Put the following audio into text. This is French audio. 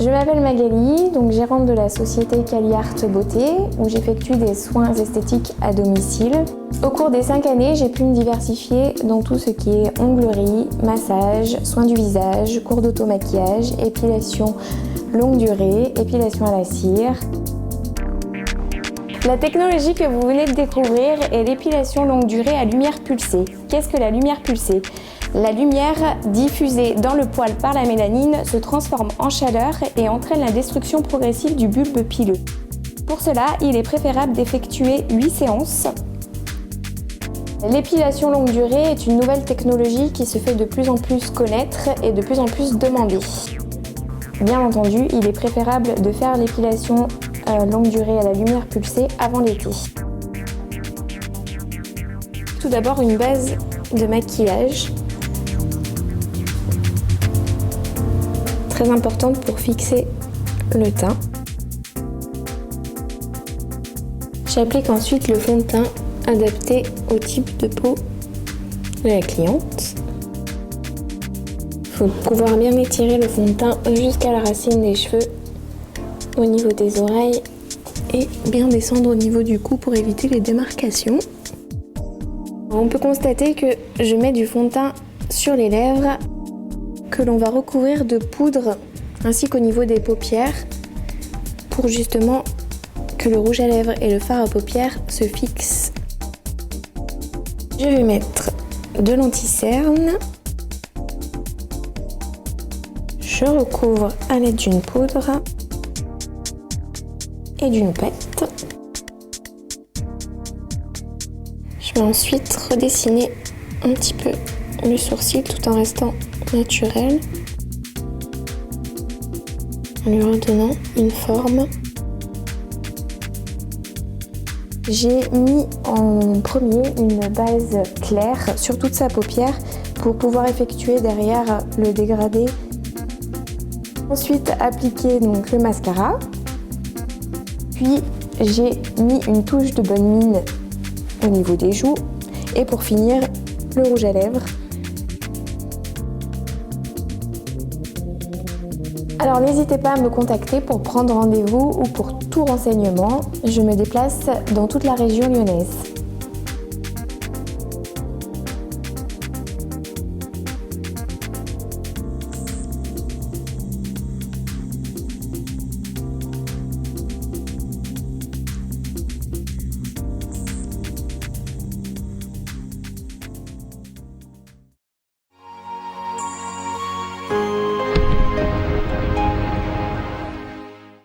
Je m'appelle Magali, donc gérante de la société Caliart Beauté, où j'effectue des soins esthétiques à domicile. Au cours des 5 années, j'ai pu me diversifier dans tout ce qui est onglerie, massage, soins du visage, cours d'auto-maquillage, épilation longue durée, épilation à la cire. La technologie que vous venez de découvrir est l'épilation longue durée à lumière pulsée. Qu'est-ce que la lumière pulsée ? La lumière diffusée dans le poil par la mélanine se transforme en chaleur et entraîne la destruction progressive du bulbe pileux. Pour cela, il est préférable d'effectuer 8 séances. L'épilation longue durée est une nouvelle technologie qui se fait de plus en plus connaître et de plus en plus demandée. Bien entendu, il est préférable de faire l'épilation longue durée à la lumière pulsée avant l'été. Tout d'abord, une base de maquillage. Très importante pour fixer le teint. J'applique ensuite le fond de teint adapté au type de peau de la cliente. Il faut pouvoir bien étirer le fond de teint jusqu'à la racine des cheveux, au niveau des oreilles et bien descendre au niveau du cou pour éviter les démarcations. On peut constater que je mets du fond de teint sur les lèvres que l'on va recouvrir de poudre ainsi qu'au niveau des paupières pour justement que le rouge à lèvres et le fard à paupières se fixent. Je vais mettre de l'anti-cerne. Je recouvre à l'aide d'une poudre et d'une pette. Je vais ensuite redessiner un petit peu le sourcil tout en restant naturel, en lui redonnant une forme. J'ai mis en premier une base claire sur toute sa paupière pour pouvoir effectuer derrière le dégradé. Ensuite, appliquer donc le mascara. Puis j'ai mis une touche de bonne mine au niveau des joues. Et pour finir, le rouge à lèvres. Alors n'hésitez pas à me contacter pour prendre rendez-vous ou pour tout renseignement. Je me déplace dans toute la région lyonnaise.